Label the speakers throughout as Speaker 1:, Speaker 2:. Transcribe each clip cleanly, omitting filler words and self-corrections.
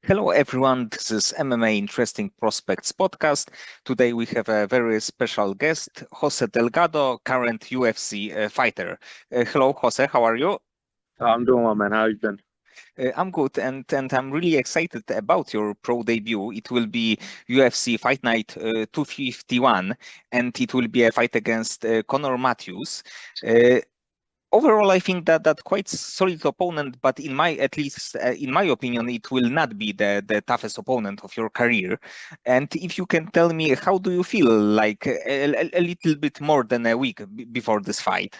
Speaker 1: Hello, everyone. This is MMA Interesting Prospects podcast. Today we have a very special guest, Jose Delgado, current UFC fighter. Hello, Jose. How are you?
Speaker 2: I'm doing well, man. How you been?
Speaker 1: I'm good, and I'm really excited about your pro debut. It will be UFC Fight Night 251, and it will be a fight against Conor Matthews. Uh, Overall, I think that quite solid opponent, but at least in my opinion, it will not be the toughest opponent of your career. And if you can tell me, how do you feel like a little bit more than a week before this fight?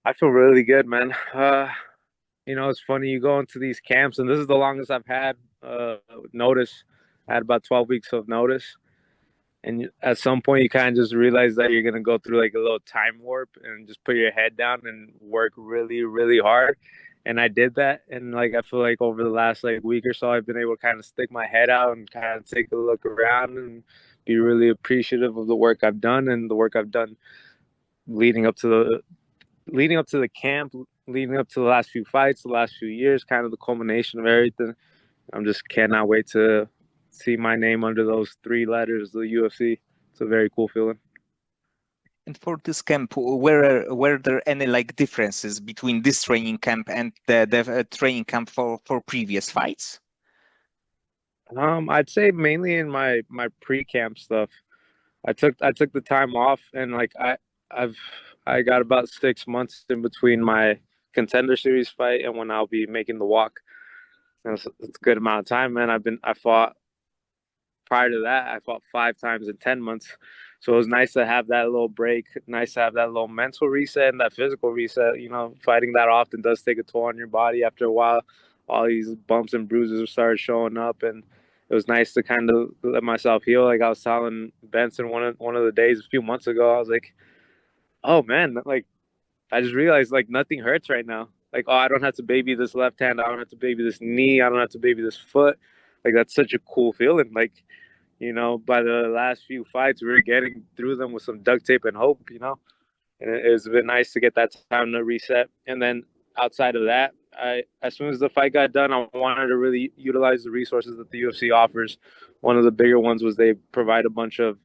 Speaker 2: I feel really good, man. It's funny you go into these camps, and this is the longest I've had notice. I had about 12 weeks of notice, and at some point, you kind of just realize that you're gonna go through like a little time warp and just put your head down and work really, really hard. And I did that, and like I feel like over the last like week or so, I've been able to kind of stick my head out and kind of take a look around and be really appreciative of the work I've done and the work I've done leading up to the leading up to the camp, leading up to the last few fights, the last few years, kind of the culmination of everything. I'm just cannot wait to see my name under those three letters, the UFC. It's a very cool feeling.
Speaker 1: And for this camp, were there any like differences between this training camp and the training camp for previous fights?
Speaker 2: I'd say mainly in my pre-camp stuff. I took the time off, and like I've I got about 6 months in between my Contender Series fight and when I'll be making the walk. And it's a good amount of time, man. I fought prior to that, I fought 5 times in 10 months. So it was nice to have that little break, nice to have that little mental reset and that physical reset. Fighting that often does take a toll on your body after a while. All these bumps and bruises started showing up, and it was nice to kind of let myself heal. Like I was telling Benson one of the days a few months ago, I was like, "Oh man, like I just realized like nothing hurts right now. Like, oh, I don't have to baby this left hand. I don't have to baby this knee. I don't have to baby this foot. Like that's such a cool feeling. Like by the last few fights, we were getting through them with some duct tape and hope. And it's been nice to get that time to reset. And then outside of that, as soon as the fight got done, I wanted to really utilize the resources that the UFC offers. One of the bigger ones was they provide a bunch of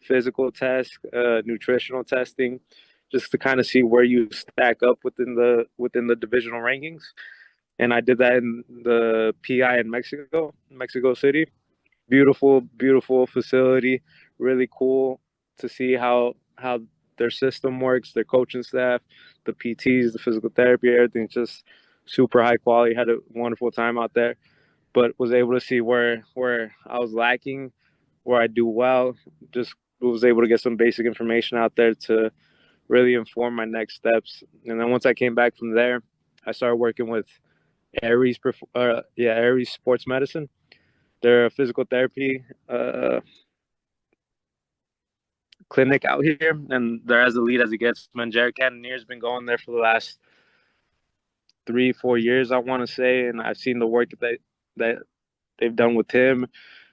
Speaker 2: physical tests, nutritional testing, just to kind of see where you stack up within the divisional rankings. And I did that in the PI in Mexico City. Beautiful, beautiful facility. Really cool to see how their system works, their coaching staff, the PTs, the physical therapy, everything's just super high quality. Had a wonderful time out there, but was able to see where I was lacking, where I do well. Just was able to get some basic information out there to really inform my next steps. And then once I came back from there, I started working with Aries Sports Medicine. They're a physical therapy clinic out here, and they're as elite as it gets. Man, Jared Cannonier's been going there for the last 3-4 years, I want to say, and I've seen the work that they've done with him.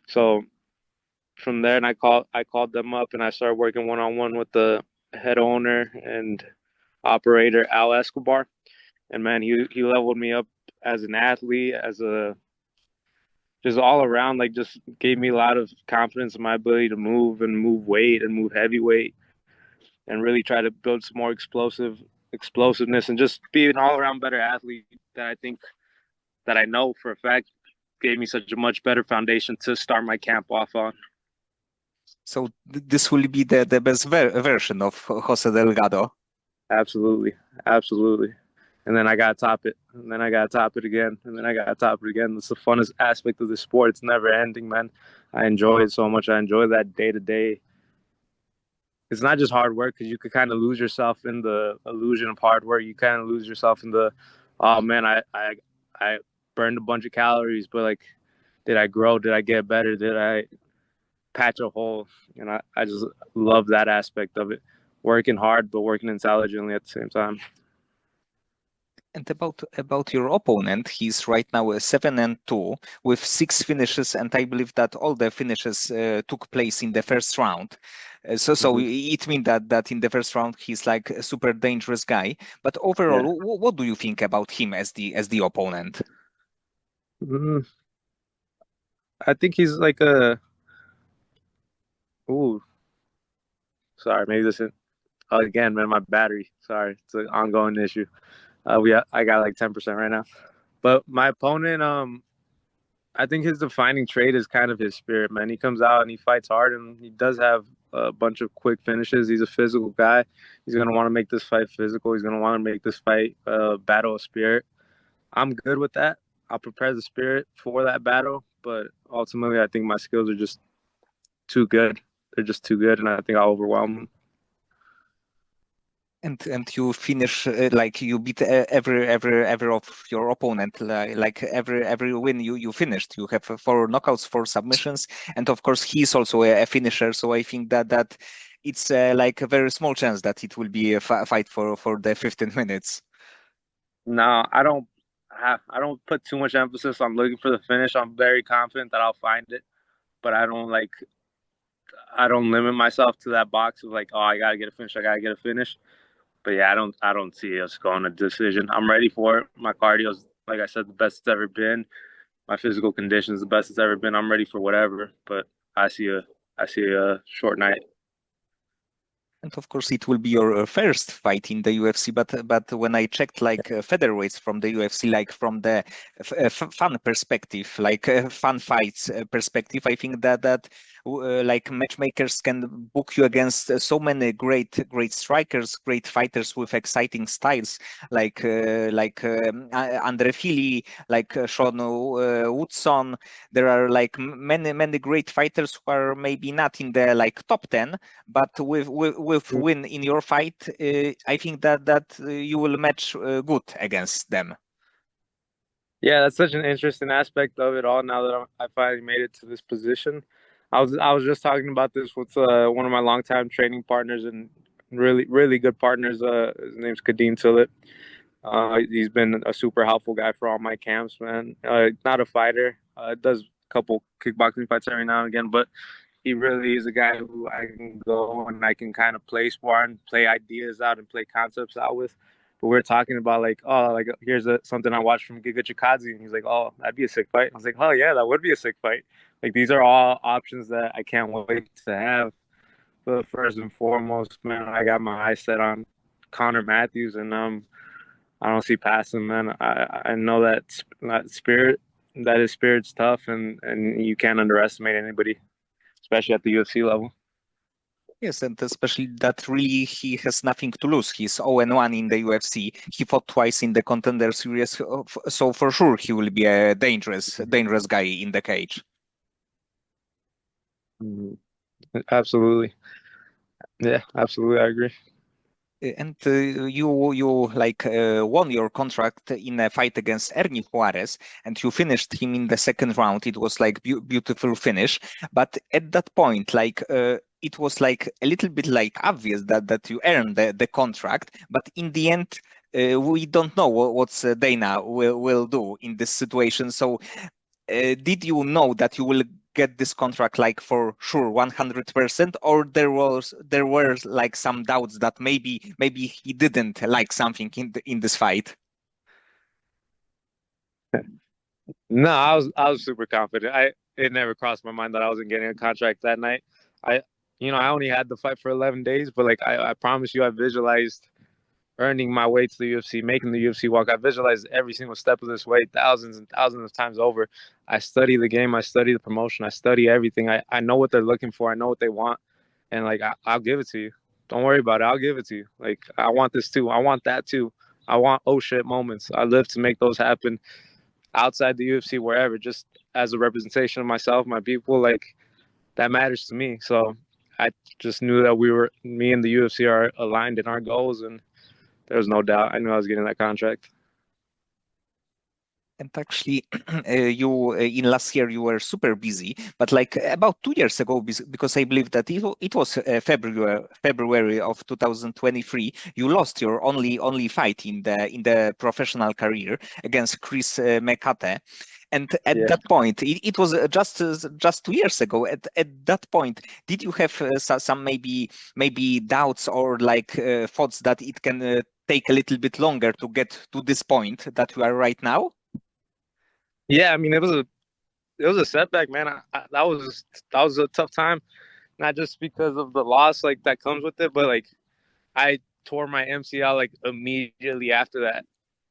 Speaker 2: So from there, and I called them up, and I started working one on one with the head owner and operator Al Escobar. And man, he leveled me up as an athlete, as a just all around, like just gave me a lot of confidence in my ability to move and move weight and move heavyweight and really try to build some more explosiveness and just be an all around better athlete that I think that I know for a fact gave me such a much better foundation to start my camp off on.
Speaker 1: So this will be the best version of Jose Delgado.
Speaker 2: Absolutely. Absolutely. And then I gotta top it. And then I gotta top it again. And then I gotta top it again. It's the funnest aspect of the sport. It's never ending, man. I enjoy it so much. I enjoy that day to day. It's not just hard work because you could kind of lose yourself in the illusion of hard work. You kind of lose yourself in the, oh man, I burned a bunch of calories, but like, did I grow? Did I get better? Did I patch a hole? And I just love that aspect of it. Working hard, but working intelligently at the same time.
Speaker 1: And about your opponent, he's right now 7-2 with 6 finishes, and I believe that all the finishes took place in the first round. So
Speaker 2: Mm-hmm.
Speaker 1: it means that in the first round he's like a super dangerous guy. But
Speaker 2: Yeah.
Speaker 1: overall, what do you think about him as the opponent?
Speaker 2: Mm, I think he's like a. Ooh, sorry. Maybe this is again, man. My battery. Sorry, it's an ongoing issue. I got like 10% right now. But my opponent, I think his defining trait is kind of his spirit, man. He comes out and he fights hard, and he does have a bunch of quick finishes. He's a physical guy. He's gonna want to make this fight physical. He's gonna want to make this fight battle of spirit. I'm good with that. I'll prepare the spirit for that battle, but ultimately, I think my skills are just too good. They're just too good, and I think I'll overwhelm them.
Speaker 1: And you finish like you beat every of your opponent, like every win you finished. You have 4 knockouts, 4 submissions, and of course he's also a finisher. So I think that it's like a very small chance that it will be a fight for the 15 minutes.
Speaker 2: No, I don't. I don't put too much emphasis on looking for the finish. I'm very confident that I'll find it, but I don't like. I don't limit myself to that box of like, oh, I gotta get a finish. I gotta get a finish. But yeah, I don't see us going a decision. I'm ready for it. My cardio's, like I said, the best it's ever been. My physical condition is the best it's ever been. I'm ready for whatever. But I see a, I see a short night.
Speaker 1: And of course, it will be your first fight in the UFC. But when I checked like featherweights from the UFC, like from the fun perspective, like fun fights perspective, I think that like matchmakers can book you against so many great strikers, great fighters with exciting styles, like Andre Fili, like Sean Woodson. There are like many great fighters who are maybe not in the like top 10, but with win in your fight, I think that you will match good against them.
Speaker 2: Yeah, that's such an interesting aspect of it all. Now that I finally made it to this position, I was just talking about this with one of my longtime training partners and really good partners. His name's Kadeem Tillett. He's been a super helpful guy for all my camps, man. Not a fighter. Does a couple kickboxing fights every now and again, but he really is a guy who I can go and I can kind of play spar and play ideas out and play concepts out with. But we're talking about like, oh, like here's something I watched from Giga Chikadze, and he's like, oh, that'd be a sick fight. I was like, oh yeah, that would be a sick fight. Like these are all options that I can't wait to have. But first and foremost, man, I got my eyes set on Connor Matthews, and I don't see past him, man. I know that spirit, that his spirit's tough, and you can't underestimate anybody, especially at the UFC level.
Speaker 1: Yes, and especially that really he has nothing to lose. He's 0-1 in the UFC. He fought twice in the Contender Series, so for sure he will be a dangerous guy in the cage.
Speaker 2: Mhm. Absolutely. Yeah, absolutely. I agree.
Speaker 1: And you like won your contract in a fight against Ernie Juarez, and you finished him in the second round. It was like beautiful finish, but at that point, like it was like a little bit like obvious that you earned the contract, but in the end. We don't know what's Dana will do in this situation. So did you know that you will get this contract like for sure 100%, or there were like some doubts that maybe he didn't like something in this fight?
Speaker 2: No, I was super confident. It never crossed my mind that I wasn't getting a contract that night. I I only had the fight for 11 days, but like I promise you, I visualized earning my way to the UFC, making the UFC walk. I visualized every single step of this way thousands and thousands of times over. I study the game, I study the promotion, I study everything. I know what they're looking for, I know what they want, and like I'll give it to you. Don't worry about it. I'll give it to you. Like I want this too. I want that too. I want oh shit moments. I live to make those happen outside the UFC, wherever, just as a representation of myself, my people. Like that matters to me. So I just knew that me and the UFC are aligned in our goals, and there was no doubt. I knew I was getting that contract.
Speaker 1: And actually, you in last year you were super busy, but like about 2 years ago, because I believe that it was February of 2023, you lost your only fight in the professional career against Chris Mekate. And at
Speaker 2: Yeah.
Speaker 1: that point, it was just 2 years ago. At that point, did you have some maybe doubts or like thoughts that it can take a little bit longer to get to this point that you are right now?
Speaker 2: Yeah, I mean it was a setback, man. That was a tough time, not just because of the loss like that comes with it, but like I tore my MCL like immediately after that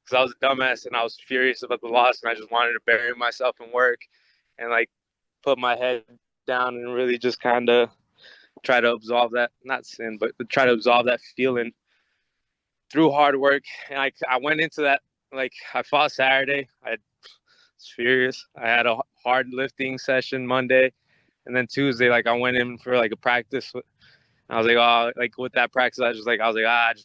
Speaker 2: because I was a dumbass and I was furious about the loss and I just wanted to bury myself in work and like put my head down and really just kind of try to absolve that, not sin, but try to absolve that feeling through hard work. And I went into that like I fought Saturday. I was furious. I had a hard lifting session Monday, and then Tuesday like I went in for like a practice. I was like, oh, like with that practice, I just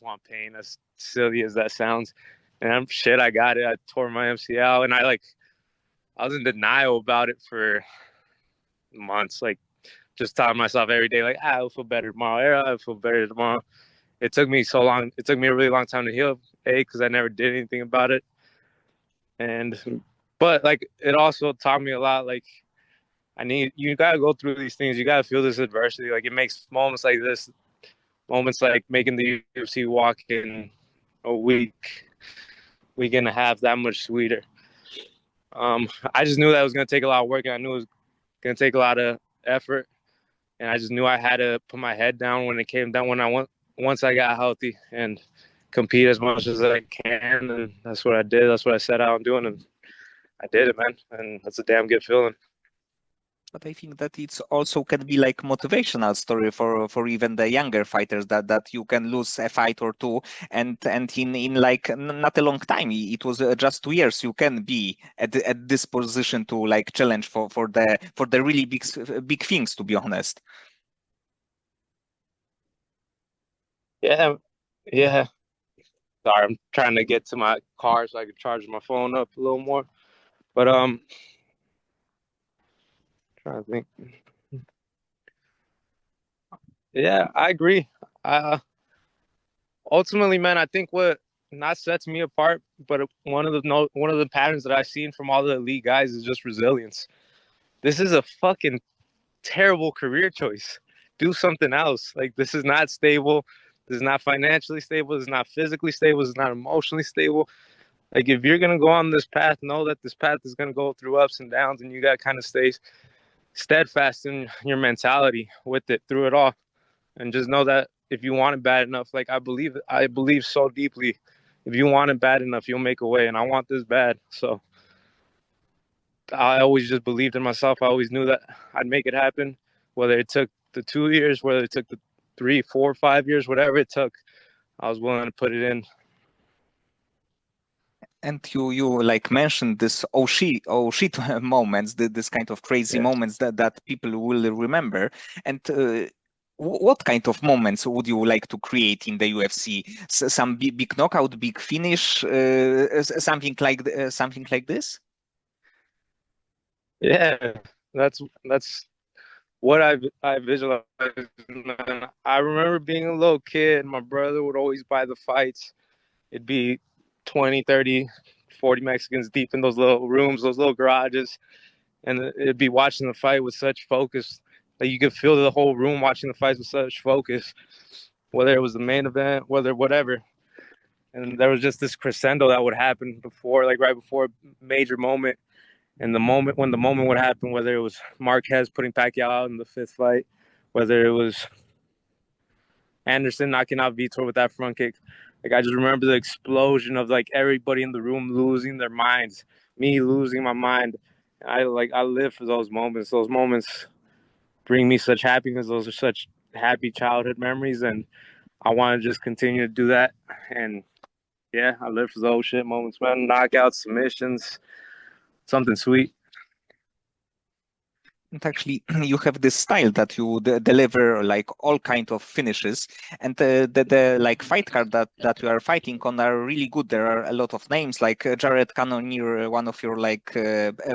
Speaker 2: want pain. As silly as that sounds, and shit, I got it. I tore my MCL, and I was in denial about it for months, like just telling myself every day, like, I'll feel better tomorrow. I'll feel better tomorrow. It took me so long. It took me a really long time to heal, because I never did anything about it, but like it also taught me a lot. Like you gotta go through these things. You gotta feel this adversity. Like it makes moments like this, moments like making the UFC walk in a week and a half, that much sweeter. I just knew that it was gonna take a lot of work, and I knew it was gonna take a lot of effort, and I just knew I had to put my head down when it came down. Once I got healthy and compete as much as I can, and that's what I did. That's what I set out on doing, and I did it, man. And that's a damn good feeling.
Speaker 1: But I think that it's also can be like motivational story for even the younger fighters that you can lose a fight or two, and in like not a long time, it was just 2 years, you can be at this position to like challenge for the really big things, to be honest.
Speaker 2: Yeah, yeah. Sorry, I'm trying to get to my car so I can charge my phone up a little more. But trying to think. Yeah, I agree. Uh, Ultimately, man, I think what not sets me apart, but one of the patterns that I've seen from all the elite guys is just resilience. This is a fucking terrible career choice. Do something else. Like this is not stable. This is not financially stable. This is not physically stable. This is not emotionally stable. Like if you're gonna go on this path, know that this path is gonna go through ups and downs, and you gotta kind of stay steadfast in your mentality with it through it all, and just know that if you want it bad enough, like I believe so deeply, if you want it bad enough, you'll make a way, and I want this bad, so I always just believed in myself. I always knew that I'd make it happen, whether it took the 2 years, whether it took the 3, 4, 5 years, whatever it took, I was willing to put it in.
Speaker 1: And you like mentioned this oh shit moments, this kind of crazy
Speaker 2: Yeah.
Speaker 1: moments that people will remember. And what kind of moments would you like to create in the UFC? Some big knockout, big finish, something like this?
Speaker 2: Yeah, that's what I visualized. Man. I remember being a little kid. My brother would always buy the fights. It'd be 20, 30, 40 Mexicans deep in those little rooms, those little garages, and it'd be watching the fight with such focus that you could feel the whole room watching the fights with such focus, whether it was the main event, whether whatever. And there was just this crescendo that would happen before, like right before a major moment. And the moment would happen, whether it was Marquez putting Pacquiao out in the fifth fight, whether it was Anderson knocking out Vitor with that front kick. Like I just remember the explosion of like everybody in the room losing their minds, me losing my mind. I live for those moments. Those moments bring me such happiness. Those are such happy childhood memories, and I want to just continue to do that. And yeah, I live for those shit moments, man. Knockouts, submissions, something sweet.
Speaker 1: And actually, you have this style that you deliver like all kind of finishes, and the like fight card that you are fighting on are really good. There are a lot of names like Jared Cannonier, one of your like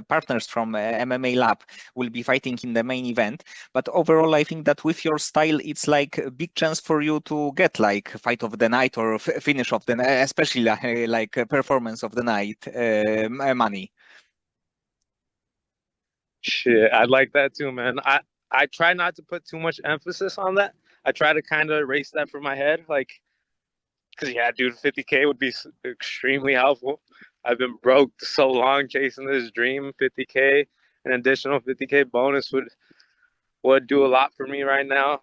Speaker 1: partners from MMA Lab, will be fighting in the main event. But overall, I think that with your style, it's like a big chance for you to get like fight of the night or finish of the night, especially like performance of the night money.
Speaker 2: Shit, I like that too, man. I try not to put too much emphasis on that. I try to kind of erase that from my head, like, because yeah, dude, 50K would be extremely helpful. I've been broke so long chasing this dream. 50K, an additional 50K bonus would do a lot for me right now.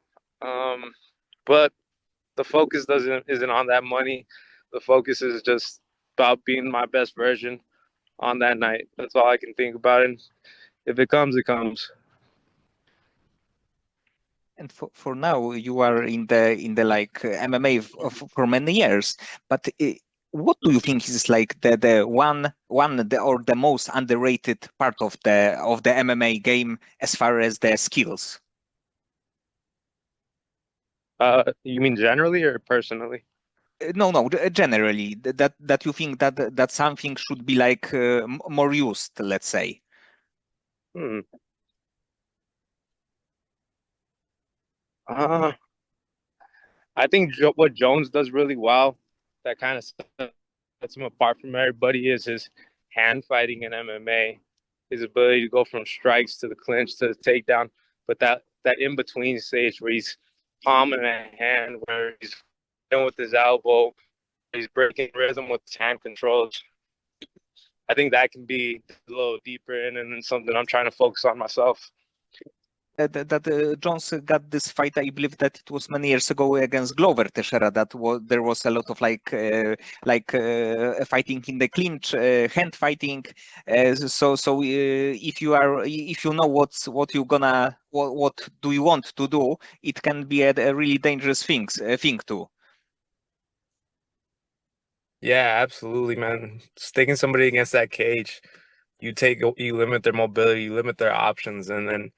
Speaker 2: But the focus doesn't isn't on that money. The focus is just about being my best version on that night. That's all I can think about. And if it comes, it comes.
Speaker 1: And for now, you are in the like MMA for many years. But what do you think is like the or the most underrated part of the MMA game as far as the skills?
Speaker 2: You mean generally or personally?
Speaker 1: No, generally that you think that something should be like more used, let's say.
Speaker 2: Hmm. Uh, I think what Jones does really well, that kind of sets him apart from everybody, is his hand fighting in MMA. His ability to go from strikes to the clinch to the takedown, but that in between stage where he's palming a hand, where he's in with his elbow, he's breaking rhythm with his hand controls. I think that can be a little deeper in and something I'm trying to focus on myself.
Speaker 1: Jones got this fight. I believe that it was many years ago against Glover Teixeira. There was a lot of fighting in the clinch, hand fighting. If you know what you gonna what do you want to do, it can be a really dangerous thing too.
Speaker 2: Yeah, absolutely, man. Sticking somebody against that cage, you limit their mobility, you limit their options, and then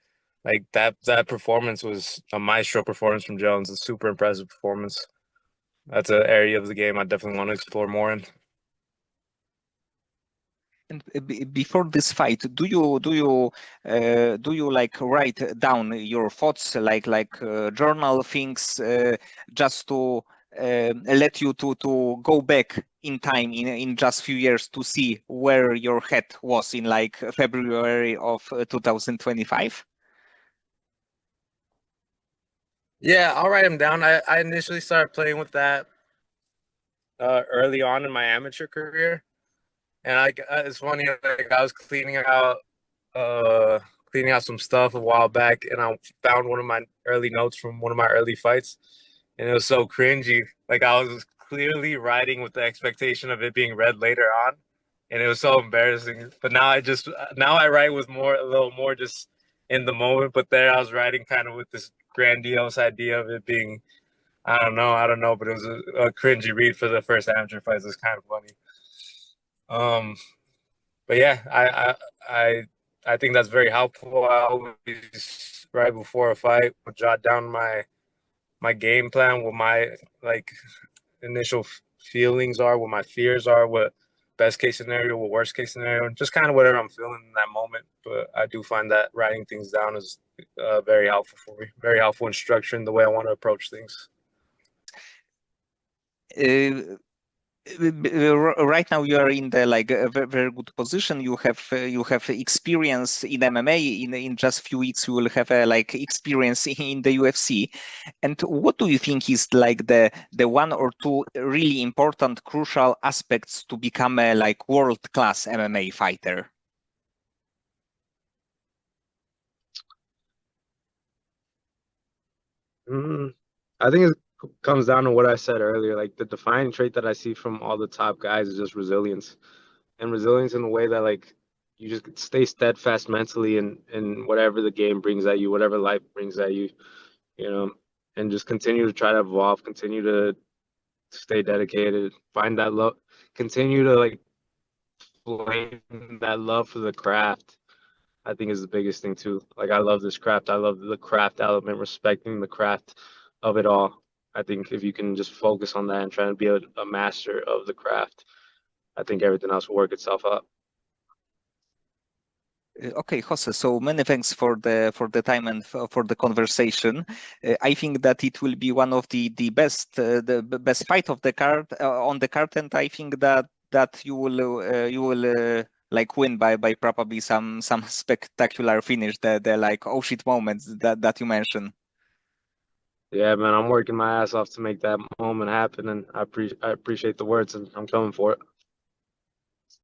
Speaker 2: like that performance was a maestro performance from Jones, a super impressive performance. That's an area of the game I definitely want to explore more in.
Speaker 1: And before this fight, do you like write down your thoughts, journal things, just to let you to go back in time in just few years to see where your head was in like February of 2025?
Speaker 2: Yeah, I'll write them down. I initially started playing with that early on in my amateur career, and it's funny. Like I was uh, cleaning out some stuff a while back, and I found one of my early notes from one of my early fights, and it was so cringy. Like I was clearly writing with the expectation of it being read later on, and it was so embarrassing. But now I write with a little more just in the moment. But there I was writing kind of with this grandiose idea of it being, I don't know, but it was a cringy read for the first amateur fights. It was kind of funny. Um, but yeah, I think that's very helpful. I always right before a fight would jot down my game plan, what my like initial feelings are, what my fears are, what best case scenario, what worst case scenario, just kind of whatever I'm feeling in that moment. But I do find that writing things down is very helpful for me, very helpful in structuring the way I want to approach things.
Speaker 1: Right now you are in the like a very good position. You have experience in MMA. In just few weeks you will have a like experience in the UFC. And what do you think is like the one or two really important crucial aspects to become a like world class MMA fighter?
Speaker 2: Mm, I think it comes down to what I said earlier. Like the defining trait that I see from all the top guys is just resilience, and resilience in the way that like you just stay steadfast mentally in whatever the game brings at you, whatever life brings at you, you know, and just continue to try to evolve, continue to stay dedicated, find that love, continue to like flame that love for the craft. I think is the biggest thing too. Like I love this craft. I love the craft element, respecting the craft of it all. I think if you can just focus on that and try to be a master of the craft, I think everything else will work itself out.
Speaker 1: Okay, Jose, so many thanks for the time and for the conversation. I think that it will be one of the best fight of the card on the card, and I think that you will like win by probably some spectacular finish, the like oh shit moments that you mentioned.
Speaker 2: Yeah, man, I'm working my ass off to make that moment happen, and I appreciate the words, and I'm coming for it.